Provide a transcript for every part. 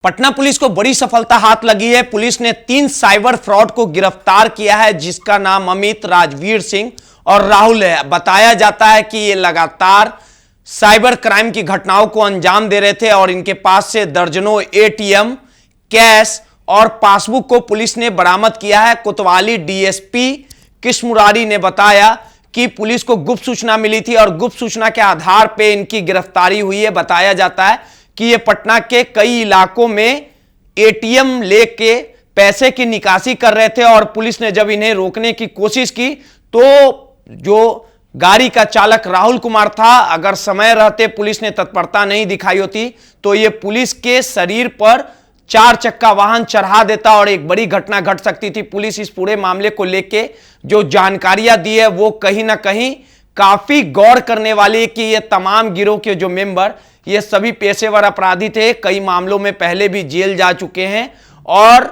Patna police को बड़ी सफलता हाथ लगी है। पुलिस ने 3 साइबर फ्रॉड को गिरफ्तार किया है, जिसका नाम अमित, राजवीर सिंह और राहुल है। बताया जाता है कि ये लगातार साइबर क्राइम की घटनाओं को अंजाम दे रहे थे और इनके पास से दर्जनों एटीएम, कैश और पासबुक को पुलिस ने बरामद किया है। कोतवाली डीएसपी कृष्ण मुरारी ने बताया कि पुलिस को गुप्त सूचना मिली थी और गुप्त सूचना के आधार पर इनकी गिरफ्तारी हुई है। बताया जाता है कि ये पटना के कई इलाकों में एटीएम लेके पैसे की निकासी कर रहे थे और पुलिस ने जब इन्हें रोकने की कोशिश की तो जो गाड़ी का चालक राहुल कुमार था, अगर समय रहते पुलिस ने तत्परता नहीं दिखाई होती तो ये पुलिस के शरीर पर 4 चक्का वाहन चढ़ा देता और एक बड़ी घटना घट सकती थी। पुलिस इस पूरे मामले को लेके जो जानकारियां दी है वो कहीं ना कहीं काफी गौर करने वाली है कि ये तमाम गिरोह के जो मेंबर, ये सभी पेशेवर अपराधी थे, कई मामलों में पहले भी जेल जा चुके हैं और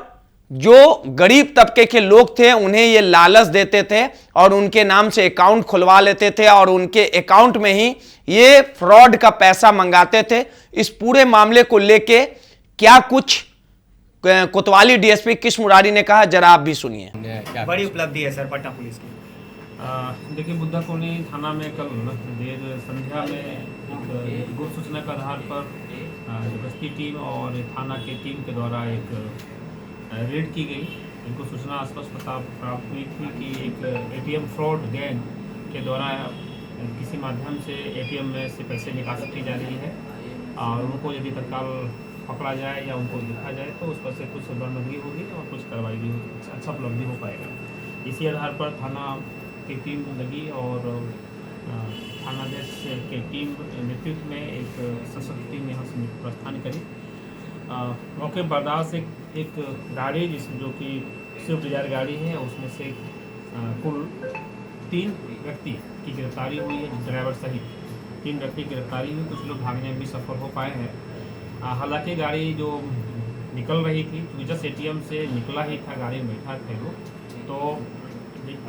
जो गरीब तबके के लोग थे उन्हें ये लालच देते थे और उनके नाम से अकाउंट खुलवा लेते थे और उनके अकाउंट में ही ये फ्रॉड का पैसा मंगाते थे। इस पूरे मामले को लेके क्या कुछ कोतवाली डीएसपी कृष्ण मुरारी ने कहा, जरा आप भी सुनिए। बड़ी उपलब्धि है सर पटना पुलिस की। देखिए, बुद्धा कॉलोनी थाना में कल देर संध्या में एक गुप्त सूचना के आधार पर गश्ती टीम और थाना के टीम के द्वारा एक रेड की गई। इनको सूचना स्पष्ट प्राप्त हुई थी कि एक एटीएम फ्रॉड गैंग के द्वारा किसी माध्यम से एटीएम में से पैसे निकासी की जा रही है और उनको यदि तत्काल पकड़ा जाए या उनको देखा जाए तो उस पर से कुछ बरामदगी होगी और कुछ कार्रवाई भी होगी, अच्छा उपलब्धि हो पाएगा। इसी आधार पर थाना की टीम लगी और थानाध्यक्ष के टीम नेतृत्व में एक सशक्त टीम यहाँ से प्रस्थान करी। मौके बर्दाश्त एक गाड़ी जिसमें जो कि स्विफ्ट डिजायर गाड़ी है, उसमें से कुल 3 व्यक्ति की गिरफ्तारी हुई है, ड्राइवर सहित 3 व्यक्ति की गिरफ्तारी हुई। कुछ लोग भागने में भी सफल हो पाए हैं। हालांकि गाड़ी जो निकल रही थी, जस्ट एटीएम से निकला ही था, गाड़ी में बैठा थे वो, तो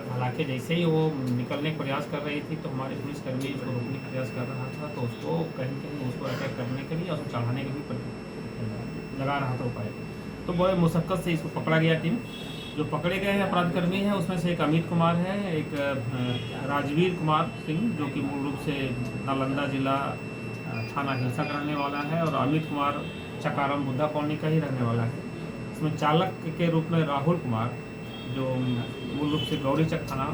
हालांकि जैसे ही वो निकलने का प्रयास कर रही थी तो हमारे पुलिसकर्मी उसको रोकने का प्रयास कर रहा था, तो उसको कहीं उसको अटैक करने के लिए और उसको चढ़ाने के भी लगा रहा था उपाय। तो बड़े मुशक्क़त से इसको पकड़ा गया। टीम जो पकड़े गए हैं अपराधकर्मी हैं उसमें से एक अमित कुमार है, एक राजवीर कुमार सिंह जो कि मूल रूप से नालंदा जिला थाना हिंसा रहने वाला है और अमित कुमार चकाराम बुद्धा कॉलोनी का ही रहने वाला है। इसमें चालक के रूप में राहुल कुमार जो मूल रूप से गौरीचक थाना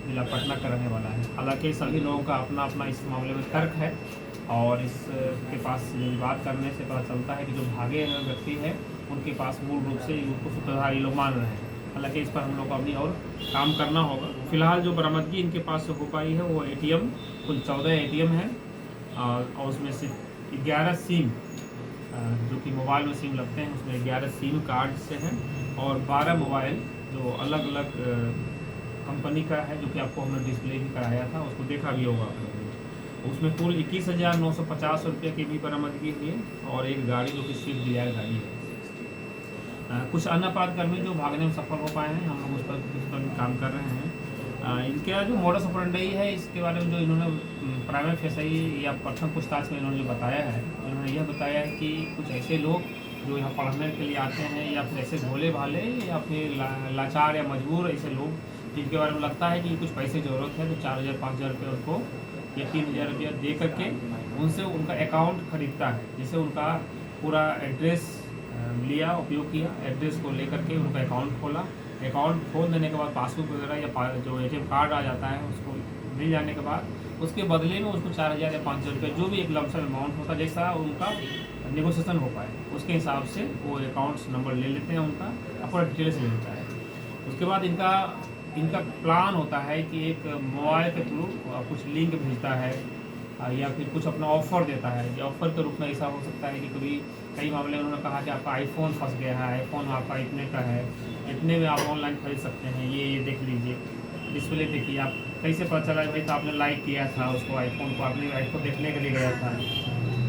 जिला पटना का रहने वाला है। हालांकि सभी लोगों का अपना अपना इस मामले में तर्क है और इसके पास बात करने से पता चलता है कि जो भागे हुए व्यक्ति हैं उनके पास मूल रूप से उनको सूत्रधारी लोग मान रहे हैं। हालांकि इस पर हम लोग को अभी और काम करना होगा। फिलहाल जो बरामदगी इनके पास से हो पाई है वो एटीएम, कुल 14 एटीएम है और उसमें से 11 सिम जो कि मोबाइल में सिम लगते हैं, उसमें 11 सिम कार्ड से हैं और 12 मोबाइल जो अलग अलग कंपनी का है, जो कि आपको हमने डिस्प्ले भी कराया था, उसको देखा भी होगा आप लोगों ने। उसमें कुल 21,950 रुपये की भी बरामदगी हुई है और एक गाड़ी जो कि स्विफ्ट डिजायर गाड़ी है। कुछ अन्य अपराधकर्मी जो भागने में सफल हो पाए हैं, हम लोग उस पर काम कर रहे हैं। इनका जो मोडस ऑपरेंडी है इसके बारे में जो इन्होंने प्राइमरी फेसाई या प्रथम पूछताछ में इन्होंने जो बताया है, इन्होंने यह बताया है कि कुछ ऐसे लोग जो यहाँ पढ़ने के लिए आते हैं या फिर ऐसे भोले भाले या फिर लाचार या मजबूर ऐसे लोग जिनके बारे में लगता है कि कुछ पैसे की ज़रूरत है, तो 4,000-5,000 रुपये उनको या 3,000 रुपया दे करके उनसे उनका अकाउंट खरीदता है, जिससे उनका पूरा एड्रेस लिया, उपयोग किया, एड्रेस को लेकर के उनका अकाउंट खोला। अकाउंट खोल देने के बाद पासबुक वगैरह या जो एटीएम कार्ड आ जाता है उसको मिल जाने के बाद उसके बदले में उसको 4,000 या 5,000 रुपये जो भी एक लमसम अमाउंट होता है, जैसा उनका नेगोशिएशन हो पाए उसके हिसाब से वो अकाउंट्स नंबर ले लेते हैं, उनका अपना डिटेल्स ले लेता है। उसके बाद इनका प्लान होता है कि एक मोबाइल के थ्रू कुछ लिंक भेजता है या फिर कुछ अपना ऑफ़र देता है। ये ऑफ़र के रूप में ऐसा हो सकता है कि कभी कई मामले में उन्होंने कहा कि आपका आईफोन फंस गया है, आईफोन आपका इतने का है, इतने में आप ऑनलाइन खरीद सकते हैं, ये देख लीजिए, डिस्प्ले देखिए। आप कैसे पता चला भाई, तो आपने लाइक किया था उसको, आईफोन को आपने आईफोन देखने के लिए गया था।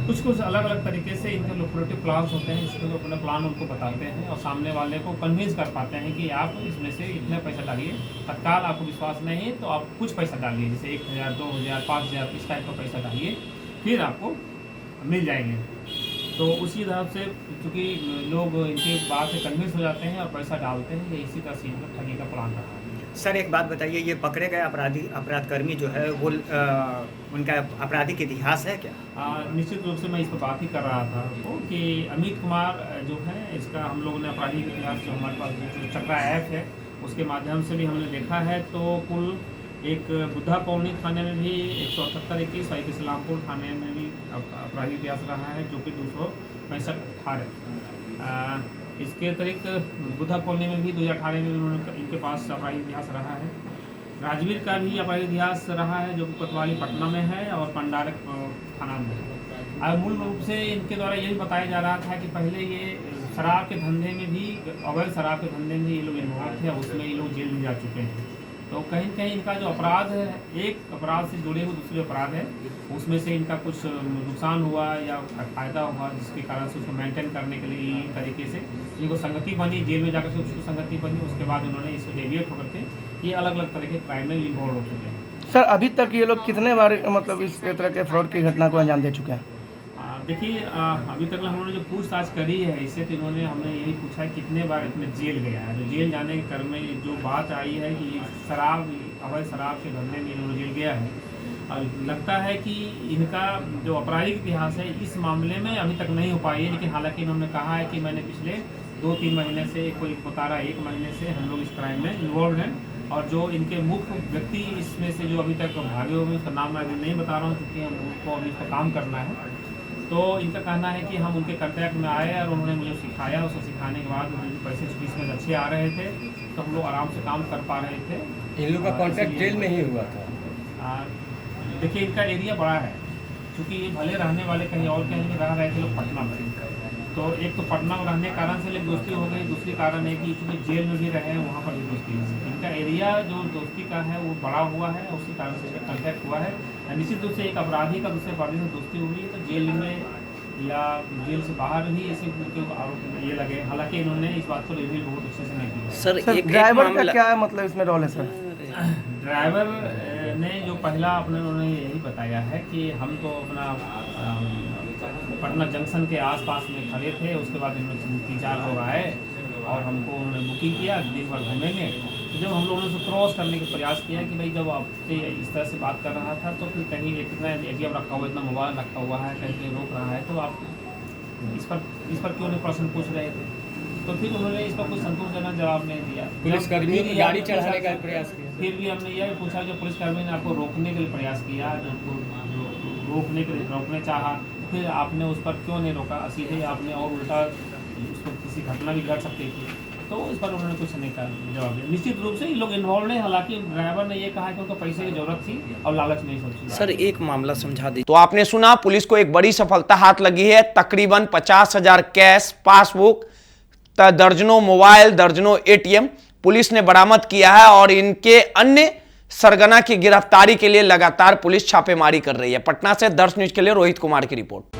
कुछ अलग अलग तरीके से इनके लुक्रेटिव प्लान्स होते हैं, जिसमें अपने प्लान उनको बताते हैं और सामने वाले को कन्विंस कर पाते हैं कि आप इसमें से इतने पैसा डालिए। तत्काल आपको विश्वास नहीं है तो आप कुछ पैसा डालिए, जैसे 1,000, 2,000, 5,000 इस टाइप का पैसा डालिए, फिर आपको मिल जाएंगे। तो उसी हिसाब से चूँकि लोग इनके बात से कन्विंस हो जाते हैं और पैसा डालते हैं, ये इसी तरह से इनका ठगी का प्लान रहा है। सर एक बात बताइए, ये पकड़े गए अपराधकर्मी जो है वो उनका आपराधिक इतिहास है क्या? निश्चित रूप से मैं इस पर बात ही कर रहा था वो कि अमित कुमार जो है, इसका हम लोगों ने आपराधिक इतिहास जो हमारे पास जो चक्रा ऐप है उसके माध्यम से भी हमने देखा है। तो कुल एक बुद्धा कॉलोनी थाने में भी 178-21 और एक इस्लामपुर थाने में भी आपराधिक इतिहास रहा है, जो कि 265 इसके अतिरिक्त बुद्धा कॉलोनी में भी 2018 में उन्होंने इनके पास आपराधिक इतिहास रहा है। राजवीर का भी आपराधिक इतिहास रहा है, जो कि कोतवाली पटना में है और पंडारक थाना में है। मूल रूप से इनके द्वारा यही बताया जा रहा था कि पहले ये शराब के धंधे में भी, अवैध शराब के धंधे में ये लोग इन्वॉल्व थे, उसमें ये लोग जेल में जा चुके हैं। तो कहीं न कहीं इनका जो अपराध है, एक अपराध से जुड़े हुए दूसरे अपराध है, उसमें से इनका कुछ नुकसान हुआ या फ़ायदा हुआ, जिसके कारण से उसको मेंटेन करने के लिए इस तरीके से इनको संगति बनी, जेल में जाकर से उसको संगति बनी। उसके बाद उन्होंने इसको डेविएट होकर के ये अलग अलग तरह के क्राइम में इन्वॉल्व हो चुके हैं। सर अभी तक ये लोग कितने बार मतलब इस तरह के फ्रॉड की घटना को अंजाम दे चुके हैं? देखिए, अभी तक हम लोगों ने जो पूछताछ करी है इससे, तो इन्होंने हमने यही पूछा है कितने बार इसमें जेल गया है। तो जेल जाने के क्रम में जो बात आई है कि अवैध शराब के धंधे में इन्होंने जेल गया है। और लगता है कि इनका जो आपराधिक इतिहास है इस मामले में अभी तक नहीं हो पाई है, लेकिन हालांकि इन्होंने कहा है कि मैंने पिछले 2-3 महीने से, कोई बता रहा है 1 महीने से हम लोग इस क्राइम में इन्वॉल्व हैं। और जो इनके मुख्य व्यक्ति इसमें से जो अभी तक भागे हुए, उसका नाम मैं अभी नहीं बता रहा हूँ क्योंकि हमको अभी इसका काम करना है। तो इनका कहना है कि हम उनके कॉन्टैक्ट में आए और उन्होंने मुझे सिखाया। उसको सिखाने के बाद मुझे पैसे इसमें अच्छे आ रहे थे, तो हम लोग आराम से काम कर पा रहे थे। इन लोगों का कॉन्टैक्ट जेल में ही हुआ था। देखिए, इनका एरिया बड़ा है, क्योंकि ये भले रहने वाले कहीं और कहीं भी रह रहे थे लोग पटना में। तो एक तो पटना में रहने के कारण से लोग दोस्ती हो गई, दूसरी कारण है कि चूँकि जेल में भी रहे हैं वहाँ पर भी दोस्ती है। इनका एरिया जो दोस्ती का है वो बड़ा हुआ है, उसी कारण से इसका कॉन्टैक्ट हुआ है। निश्चित रूप से एक अपराधी का दूसरे अपराधी से दोस्ती हुई है, तो जेल में या जेल से बाहर भी ऐसे आरोप ये लगे। हालांकि इन्होंने इस बात को रिवील बहुत अच्छे से नहीं किया। सर ड्राइवर का क्या मतलब इसमें रोल है सर? ड्राइवर ने जो पहला उन्होंने यही बताया है कि हम तो अपना पटना जंक्शन के आसपास में खड़े थे। उसके बाद इन्होंने 3-4 लोग आए और हमको उन्होंने बुकिंग किया, दिन भर घूमेंगे। तो जब हम लोगों ने उसको क्रॉस करने का प्रयास किया कि भाई जब आपसे इस तरह से बात कर रहा था तो फिर कहीं इतना ATM रखा हुआ, इतना मोबाइल रखा हुआ है, कहीं रोक रहा है, तो आप इस पर क्यों नहीं प्रश्न पूछ रहे थे? तो फिर उन्होंने इस पर कोई संतोषजनक जवाब नहीं दिया। पुलिसकर्मियों की गाड़ी चढ़ाने का प्रयास किया। फिर भी हमने यह पूछा, जो पुलिसकर्मी ने आपको रोकने के लिए प्रयास किया, जो रोकने चाहा, फिर आपने उस पर क्यों नहीं रोका? सीधे आपने और उल्टा उसको किसी घटना भी घट सकती थी। तो इस पर उन्होंने कुछ नहीं कहा, जवाब दिया। निश्चित रूप से ये लोग इन्वॉल्व हैं। हालांकि ड्राइवर ने ये कहा कि उनको पैसे की जरूरत थी और लालच नहीं सोची। सर एक मामला समझा दी। तो आपने सुना, पुलिस को एक बड़ी सफलता हाथ लगी है। तकरीबन 50,000 कैश, पासबुक, दर्जनों मोबाइल, दर्जनों ATM पुलिस ने बरामद किया है और इनके अन्य सरगना की गिरफ्तारी के लिए लगातार पुलिस छापेमारी कर रही है। पटना से दर्श न्यूज के लिए रोहित कुमार की रिपोर्ट।